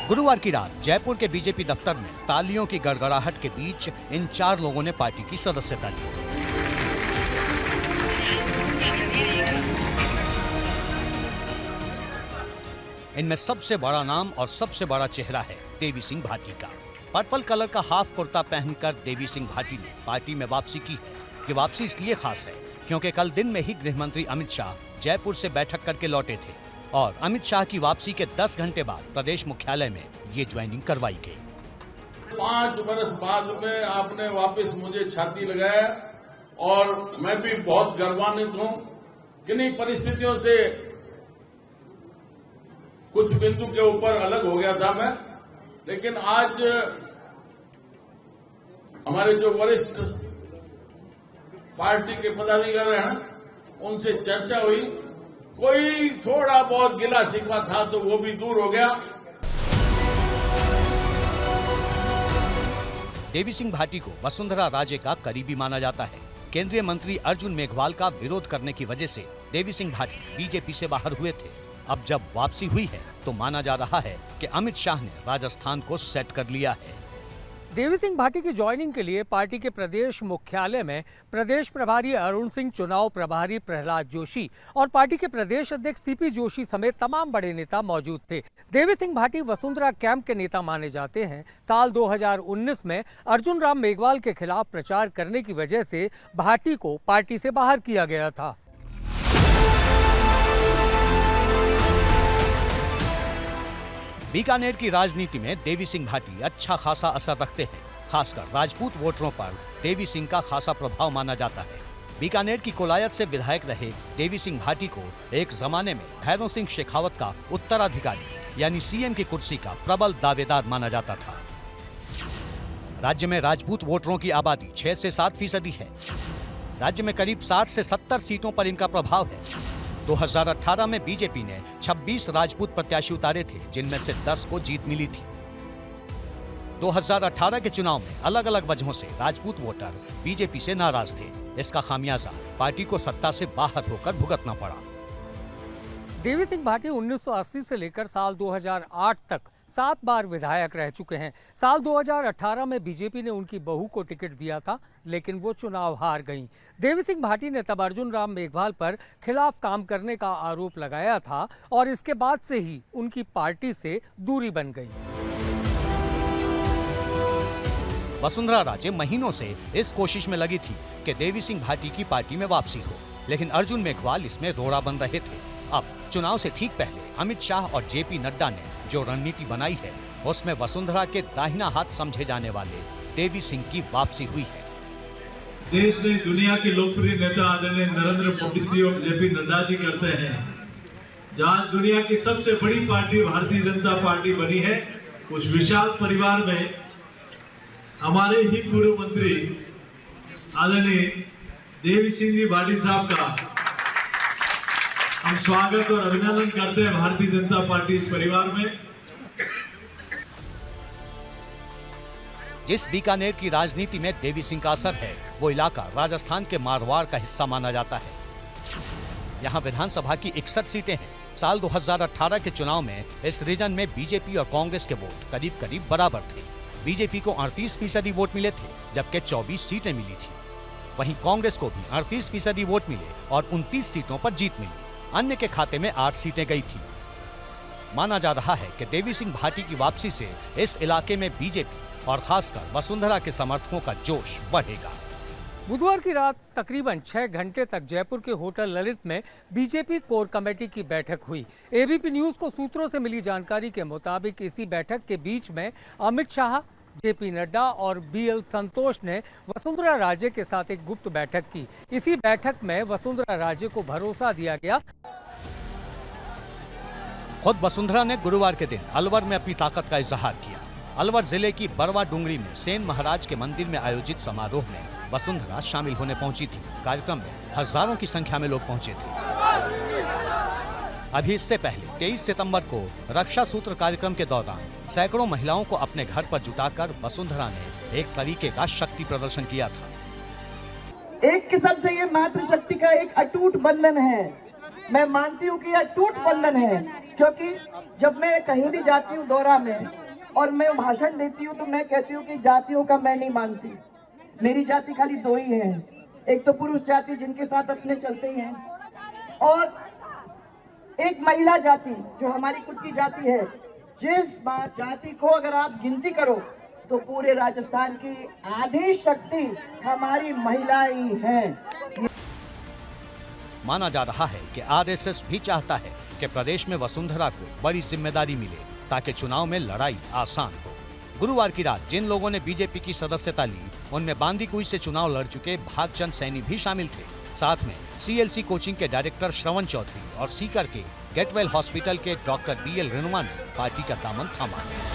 गुरुवार की रात जयपुर के बीजेपी दफ्तर में तालियों की गड़गड़ाहट के बीच इन 4 लोगों ने पार्टी की सदस्यता ली। इनमें सबसे बड़ा नाम और सबसे बड़ा चेहरा है देवी सिंह भाटी का। पर्पल कलर का हाफ कुर्ता पहनकर देवी सिंह भाटी ने पार्टी में वापसी की है। ये वापसी इसलिए खास है क्योंकि कल दिन में ही गृह मंत्री अमित शाह जयपुर से बैठक करके लौटे थे और अमित शाह की वापसी के 10 घंटे बाद प्रदेश मुख्यालय में ये ज्वाइनिंग करवाई गई। 5 वर्ष बाद में आपने वापस मुझे छाती लगाया और मैं भी बहुत गर्वान्वित हूं। किन्हीं परिस्थितियों से कुछ बिंदु के ऊपर अलग हो गया था मैं, लेकिन आज हमारे जो वरिष्ठ पार्टी के पदाधिकारी हैं उनसे चर्चा हुई। कोई थोड़ा बहुत गिला शिकवा था तो वो भी दूर हो गया। देवी सिंह भाटी को वसुंधरा राजे का करीबी माना जाता है। केंद्रीय मंत्री अर्जुन मेघवाल का विरोध करने की वजह से देवी सिंह भाटी बीजेपी से बाहर हुए थे। अब जब वापसी हुई है तो माना जा रहा है कि अमित शाह ने राजस्थान को सेट कर लिया है। देवी सिंह भाटी की ज्वाइनिंग के लिए पार्टी के प्रदेश मुख्यालय में प्रदेश प्रभारी अरुण सिंह, चुनाव प्रभारी प्रहलाद जोशी और पार्टी के प्रदेश अध्यक्ष सीपी जोशी समेत तमाम बड़े नेता मौजूद थे। देवी सिंह भाटी वसुंधरा कैंप के नेता माने जाते हैं। साल 2019 में अर्जुन राम मेघवाल के खिलाफ प्रचार करने की वजह से भाटी को पार्टी से बाहर किया गया था। बीकानेर की राजनीति में देवी सिंह भाटी अच्छा खासा असर रखते हैं। खासकर राजपूत वोटरों पर देवी सिंह का खासा प्रभाव माना जाता है। बीकानेर की कोलायत से विधायक रहे देवी सिंह भाटी को एक जमाने में भैरव सिंह शेखावत का उत्तराधिकारी यानी सीएम की कुर्सी का प्रबल दावेदार माना जाता था। राज्य में राजपूत वोटरों की आबादी 6 से 7% है। राज्य में करीब 60 से 70 सीटों पर इनका प्रभाव है। 2018 में बीजेपी ने 26 राजपूत प्रत्याशी उतारे थे, जिनमें से 10 को जीत मिली थी। 2018 के चुनाव में अलग अलग वजहों से राजपूत वोटर बीजेपी से नाराज थे। इसका खामियाजा पार्टी को सत्ता से बाहर होकर भुगतना पड़ा। देवी सिंह भाटी 1980 से लेकर साल 2008 तक 7 बार विधायक रह चुके हैं। साल 2018 में बीजेपी ने उनकी बहू को टिकट दिया था, लेकिन वो चुनाव हार गईं। देवी सिंह भाटी ने तब अर्जुन राम मेघवाल पर खिलाफ काम करने का आरोप लगाया था और इसके बाद से ही उनकी पार्टी से दूरी बन गई। वसुंधरा राजे महीनों से इस कोशिश में लगी थी कि देवी सिंह भाटी की पार्टी में वापसी हो, लेकिन अर्जुन मेघवाल इसमें रोड़ा बन रहे थे। अब चुनाव से ठीक पहले अमित शाह और जेपी नड्डा ने जो रणनीति बनाई है उसमें वसुंधरा के दाहिना हाथ समझे जाने वाले देवी सिंह की वापसी हुई है। देश ने दुनिया के लोकप्रिय नेता आदरणीय नरेंद्र मोदी जी और जेपी नड्डा जी करते हैं। जहां दुनिया की सबसे बड़ी पार्टी भारतीय जनता पार्टी बनी है, उस विशाल परिवार में हमारे ही पूर्व मंत्री आदरणीय देवी सिंह जी भाटी साहब का हम स्वागत और अभिनंदन करते हैं। भारतीय जनता पार्टी इस परिवार में जिस बीकानेर की राजनीति में देवी सिंह का असर है, वो इलाका राजस्थान के मारवाड़ का हिस्सा माना जाता है। यहाँ विधानसभा की 61 सीटें हैं। साल 2018 के चुनाव में इस रीजन में बीजेपी और कांग्रेस के वोट करीब करीब बराबर थे। बीजेपी को 38% वोट मिले थे, जबकि 24 सीटें मिली थी। वहीं कांग्रेस को भी 38% वोट मिले और 29 सीटों पर जीत मिली। अन्य के खाते में 8 सीटें गई थी। माना जा रहा है कि देवी सिंह भाटी की वापसी से इस इलाके में बीजेपी और खासकर वसुंधरा के समर्थकों का जोश बढ़ेगा। बुधवार की रात तकरीबन 6 घंटे तक जयपुर के होटल ललित में बीजेपी कोर कमेटी की बैठक हुई। एबीपी न्यूज को सूत्रों से मिली जानकारी के मुताबिक इसी बैठक के बीच में अमित शाह, जेपी नड्डा और बीएल संतोष ने वसुंधरा राजे के साथ एक गुप्त बैठक की। इसी बैठक में वसुंधरा राजे को भरोसा दिया गया। खुद वसुंधरा ने गुरुवार के दिन अलवर में अपनी ताकत का इजहार किया। अलवर जिले की बरवा डुंगरी में सेन महाराज के मंदिर में आयोजित समारोह में वसुंधरा शामिल होने पहुंची थी। कार्यक्रम में हजारों की संख्या में लोग पहुंचे थे। अभी इससे पहले 23 सितंबर को रक्षा सूत्र कार्यक्रम के दौरान सैकड़ों महिलाओं को अपने घर पर जुटाकर वसुंधरा ने एक तरीके का शक्ति प्रदर्शन किया था। एक किस्म से ये मातृशक्ति का एक अटूट बंधन है मैं मानती हूँ कि यह टूट बंधन है, क्योंकि जब मैं कहीं भी जाती हूँ दौरा में और मैं भाषण देती हूँ तो मैं कहती हूँ कि जातियों का मैं नहीं मानती। मेरी जाति खाली दो ही है, एक तो पुरुष जाति जिनके साथ अपने चलते हैं, और एक महिला जाति जो हमारी खुद की जाति है। जिस जाति को अगर आप गिनती करो तो पूरे राजस्थान की आधी शक्ति हमारी महिलाएं ही हैं। माना जा रहा है कि आरएसएस भी चाहता है कि प्रदेश में वसुंधरा को बड़ी जिम्मेदारी मिले ताकि चुनाव में लड़ाई आसान हो। गुरुवार की रात जिन लोगों ने बीजेपी की सदस्यता ली उनमें बांदीकुई से चुनाव लड़ चुके भागचंद सैनी भी शामिल थे। साथ में सीएलसी कोचिंग के डायरेक्टर श्रवण चौधरी और सीकर के गेटवेल हॉस्पिटल के डॉक्टर बीएल रेणुमा ने पार्टी का दामन थामा है।